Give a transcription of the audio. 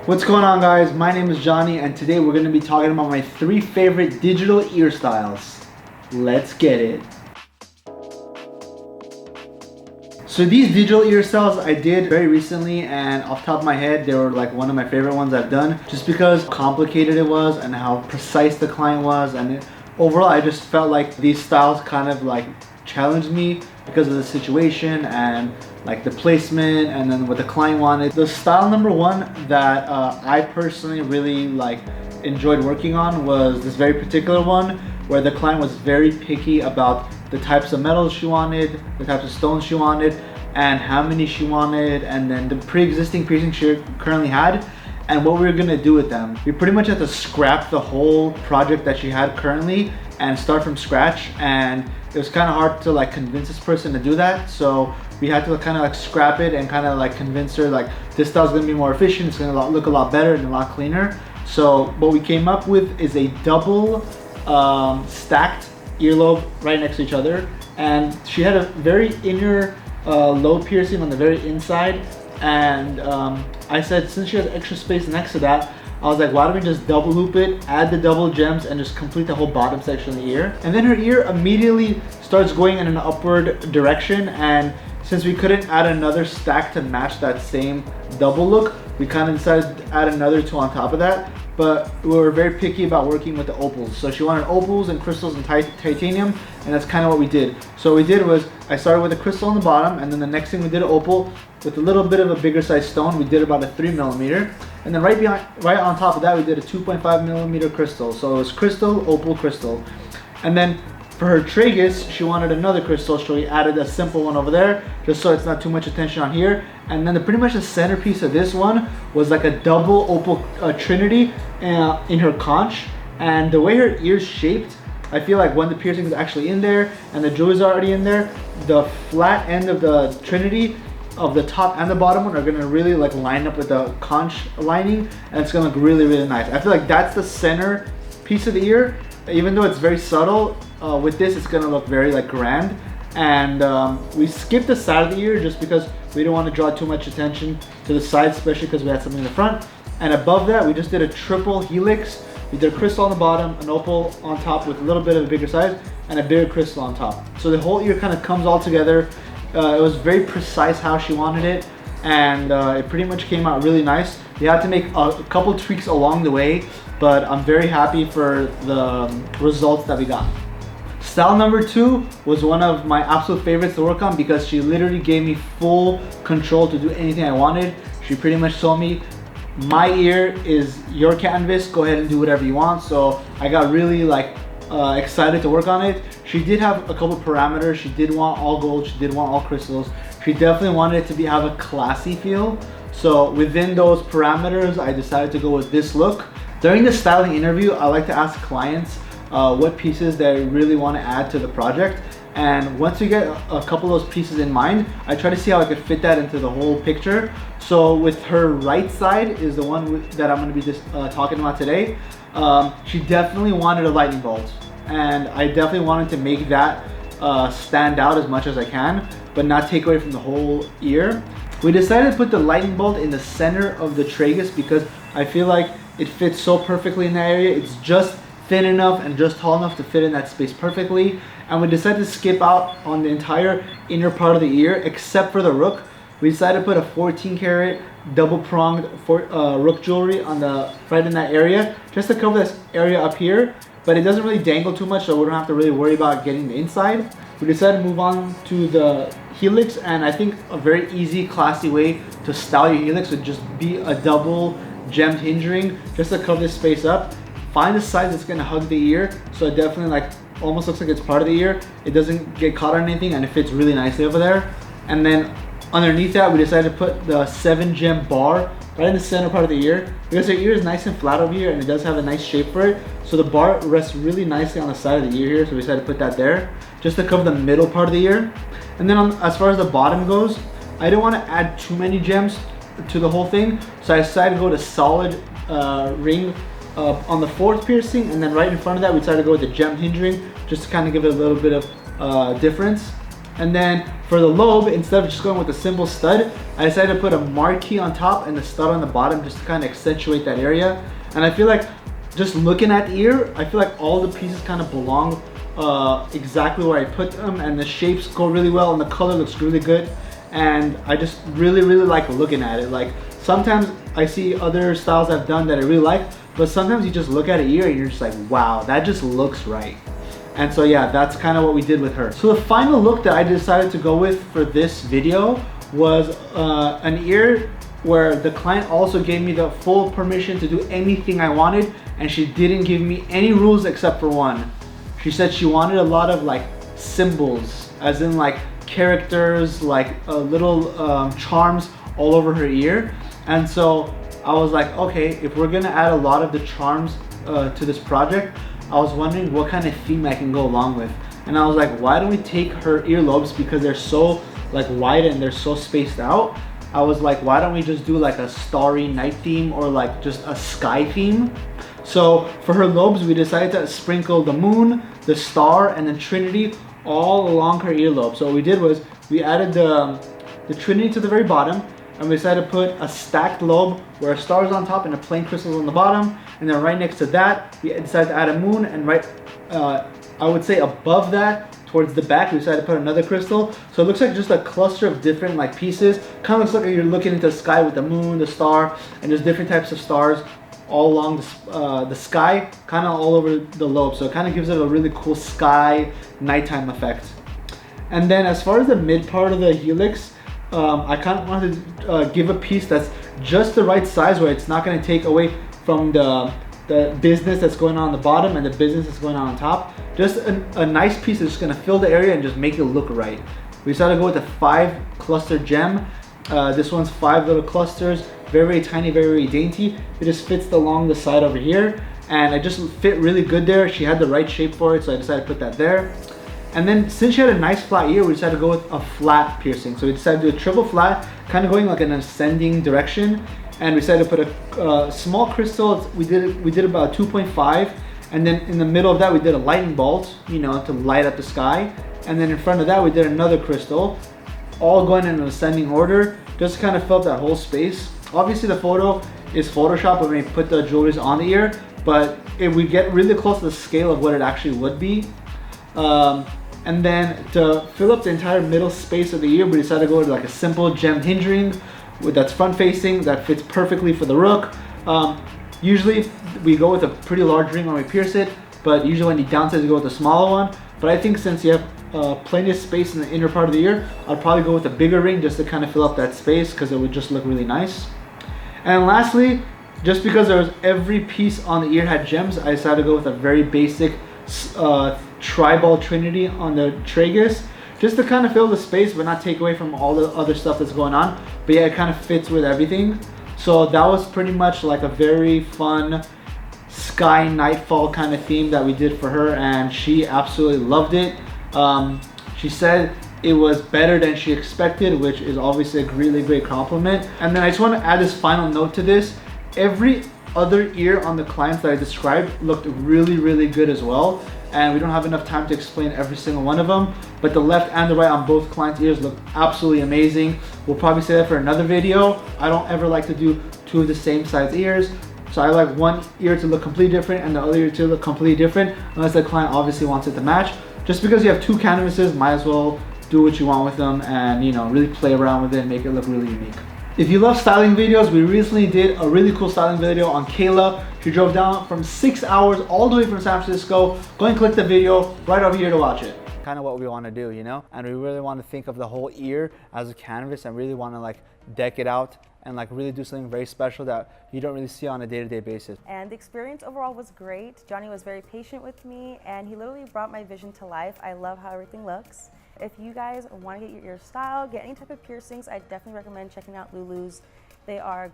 What's going on, guys? My name is Johnny, and today we're going to be talking about my 3 favorite digital ear styles. Let's get it. So these digital ear styles I did very recently, and off the top of my head they were like one of my favorite ones I've done, just because how complicated it was and how precise the client was, and overall I just felt like these styles kind of like challenged me because of the situation and like the placement and then what the client wanted. The style number 1 that I personally really like enjoyed working on was this very particular one, where the client was very picky about the types of metals she wanted, the types of stones she wanted, and how many she wanted, and then the pre-existing piercings she currently had and what we were gonna do with them. We pretty much had to scrap the whole project that she had currently and start from scratch, and it was kind of hard to like convince this person to do that. So we had to kind of like scrap it and kind of like convince her like this style is gonna be more efficient, it's gonna look a lot better and a lot cleaner. So what we came up with is a double stacked earlobe right next to each other, and she had a very inner lobe piercing on the very inside, and I said since she has extra space next to that, I was like, why don't we just double loop it, add the double gems, and just complete the whole bottom section of the ear. And then her ear immediately starts going in an upward direction, and since we couldn't add another stack to match that same double look, we kind of decided to add another 2 on top of that. But we were very picky about working with the opals. So she wanted opals and crystals and titanium, and that's kind of what we did. So what we did was, I started with a crystal on the bottom, and then the next thing we did an opal with a little bit of a bigger size stone. We did about a 3mm. And then right on top of that, we did a 2.5mm crystal. So it was crystal, opal, crystal. And then for her tragus, she wanted another crystal, so we added a simple one over there, just so it's not too much attention on here. And then pretty much the centerpiece of this one was like a double opal trinity in her conch. And the way her ear's shaped, I feel like when the piercing is actually in there and the jewelry is already in there, the flat end of the trinity of the top and the bottom one are gonna really like line up with the conch lining, and it's gonna look really, really nice. I feel like that's the center piece of the ear. Even though it's very subtle, with this it's gonna look very like grand. And we skipped the side of the ear just because we didn't want to draw too much attention to the side, especially because we had something in the front. And above that, we just did a triple helix. We did a crystal on the bottom, an opal on top with a little bit of a bigger size, and a bigger crystal on top. So the whole ear kind of comes all together. It was very precise how she wanted it, and it pretty much came out really nice. We had to make a couple tweaks along the way, but I'm very happy for the results that we got. Style number 2 was one of my absolute favorites to work on because she literally gave me full control to do anything I wanted. She pretty much told me, my ear is your canvas, go ahead and do whatever you want. So I got really like excited to work on it. She did have a couple parameters. She did want all gold, she did want all crystals. She definitely wanted it to have a classy feel. So within those parameters, I decided to go with this look. During the styling interview, I like to ask clients what pieces they really want to add to the project. And once we get a couple of those pieces in mind, I try to see how I could fit that into the whole picture. So with her right side is the one that I'm going to be just talking about today. She definitely wanted a lightning bolt, and I definitely wanted to make that stand out as much as I can, but not take away from the whole ear. We decided to put the lightning bolt in the center of the tragus because I feel like it fits so perfectly in that area. It's just thin enough and just tall enough to fit in that space perfectly. And we decided to skip out on the entire inner part of the ear except for the rook. We decided to put a 14 karat double pronged rook jewelry on the right in that area, just to cover this area up here, but it doesn't really dangle too much, so we don't have to really worry about getting the inside. We decided to move on to the helix, and I think a very easy, classy way to style your helix would just be a double gemmed hinge ring, just to cover this space up. Find a size that's gonna hug the ear, so it definitely like almost looks like it's part of the ear. It doesn't get caught on anything, and it fits really nicely over there. And then underneath that, we decided to put the 7-gem bar right in the center part of the ear, because her ear is nice and flat over here and it does have a nice shape for it. So the bar rests really nicely on the side of the ear here, so we decided to put that there just to cover the middle part of the ear. And then as far as the bottom goes, I didn't want to add too many gems to the whole thing, so I decided to go to solid ring on the 4th piercing, and then right in front of that we decided to go with the gem hinge ring just to kind of give it a little bit of difference. And then for the lobe, instead of just going with a simple stud, I decided to put a marquee on top and a stud on the bottom just to kind of accentuate that area. And I feel like just looking at the ear, I feel like all the pieces kind of belong exactly where I put them, and the shapes go really well and the color looks really good. And I just really like looking at it. Like sometimes I see other styles I've done that I really like, but sometimes you just look at an ear and you're just like, wow, that just looks right. And so yeah, that's kind of what we did with her. So the final look that I decided to go with for this video was an ear where the client also gave me the full permission to do anything I wanted, and she didn't give me any rules except for one. She said she wanted a lot of like symbols, as in like characters, like little charms all over her ear. And so I was like, okay, if we're gonna add a lot of the charms to this project, I was wondering what kind of theme I can go along with. And I was like, why don't we take her earlobes, because they're so like wide and they're so spaced out. I was like, why don't we just do like a starry night theme or like just a sky theme? So for her lobes, we decided to sprinkle the moon, the star, and then Trinity all along her earlobe. So what we did was we added the Trinity to the very bottom, and we decided to put a stacked lobe where a star is on top and a plain crystal on the bottom. And then right next to that, we decided to add a moon, and right, I would say above that, towards the back, we decided to put another crystal. So it looks like just a cluster of different like pieces. Kind of looks like you're looking into the sky with the moon, the star, and there's different types of stars all along the sky, kind of all over the lobe. So it kind of gives it a really cool sky nighttime effect. And then as far as the mid part of the helix, I kind of wanted to give a piece that's just the right size, where it's not going to take away from the business that's going on the bottom and the business that's going on top. Just a nice piece that's just going to fill the area and just make it look right. We decided to go with a 5 cluster gem. This one's 5 little clusters, very tiny, very dainty. It just fits along the side over here, and it just fit really good there. She had the right shape for it, so I decided to put that there. And then since she had a nice flat ear, we decided to go with a flat piercing. So we decided to do a triple flat, kind of going like an ascending direction. And we decided to put a small crystal. We did about 2.5, and then in the middle of that we did a lightning bolt, you know, to light up the sky. And then in front of that we did another crystal, all going in an ascending order, just to kind of fill up that whole space. Obviously the photo is Photoshop when we put the jewelries on the ear, but if we get really close to the scale of what it actually would be. And then to fill up the entire middle space of the ear, we decided to go with like a simple gem hinge ring that's front facing, that fits perfectly for the rook. Usually we go with a pretty large ring when we pierce it, but usually when you downsize, you go with a smaller one. But I think since you have plenty of space in the inner part of the ear, I'd probably go with a bigger ring just to kind of fill up that space, because it would just look really nice. And lastly, just because there was every piece on the ear had gems, I decided to go with a very basic tri-ball Trinity on the tragus, just to kind of fill the space but not take away from all the other stuff that's going on. But yeah, it kind of fits with everything. So that was pretty much like a very fun sky nightfall kind of theme that we did for her, and she absolutely loved it. She said it was better than she expected, which is obviously a really great compliment. And then I just want to add this final note to this. Every other ear on the clients that I described looked really good as well, and we don't have enough time to explain every single one of them, but the left and the right on both clients' ears look absolutely amazing. We'll probably say that for another video. I don't ever like to do 2 of the same size ears, so I like one ear to look completely different and the other ear to look completely different, unless the client obviously wants it to match. Just because you have 2 canvases, might as well do what you want with them and, you know, really play around with it and make it look really unique. If you love styling videos, we recently did a really cool styling video on Kayla. She drove down from 6 hours all the way from San Francisco. Go and click the video right over here to watch it. Kind of what we want to do, you know? And we really want to think of the whole ear as a canvas and really want to like deck it out and like really do something very special that you don't really see on a day-to-day basis. And the experience overall was great. Johnny was very patient with me and he literally brought my vision to life. I love how everything looks. If you guys want to get your ear styled, get any type of piercings, I definitely recommend checking out Lulu's. They are